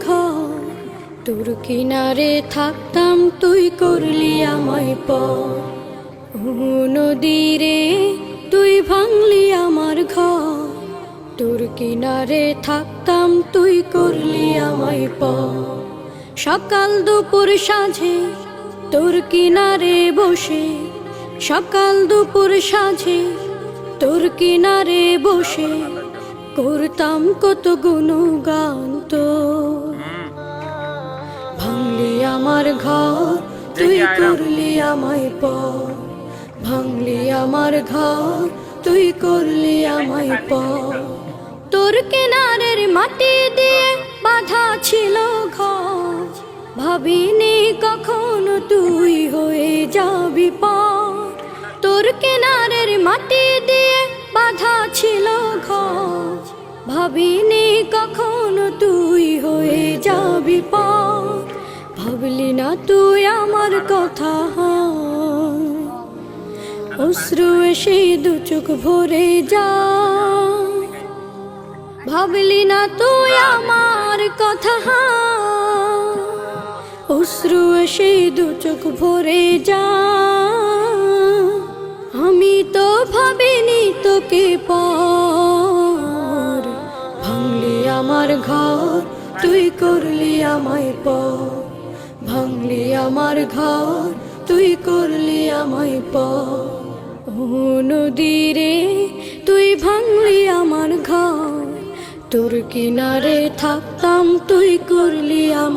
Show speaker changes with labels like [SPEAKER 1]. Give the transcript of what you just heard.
[SPEAKER 1] ঘর, তোর কিনারে থাকতাম তুই করলি আমায় পর। ও নদী রে তুই ভাঙলি আমার ঘর, তোর কিনারে থাকতাম তুই করলি আমায় পর। সকাল দুপুর সাঁঝে তোর কিনারে বসে, সকাল দুপুর সাঁঝে তোর কিনারে বসে করতাম কত গুণগান তোর। ভাঙলি আমার ঘর তুই করলি আমায় পর, ভাঙলি আমার ঘর তুই করলি আমায় পর। তোর কিনারের মাটি দিয়ে বাঁধা ছিল ঘর, ভাবিনি কখনো তুই হয়ে যাবি পর। তোর কিনারের মাটি দিয়ে বাঁধা ছিল ঘর, ভাবিনি কখনো তুই হয়ে যাবি পর। ভাবলি না তুই আমার কথা, অশ্রু এসে দু চোখ ভরে যা। ভাবলি না তুই আমার কথা, অশ্রু এসে দু চোখ ভরে যা। আমি তো ভাবিনি তোকে পর, ভাঙলি আমার ঘর তুই করলি আমায় পর, ভাঙলি আমার ঘর তুই করলি আমায় পর। ও নদী রে তুই ভাঙলি আমার ঘর, তোর কিনারে থাকতাম তুই করলি আমায়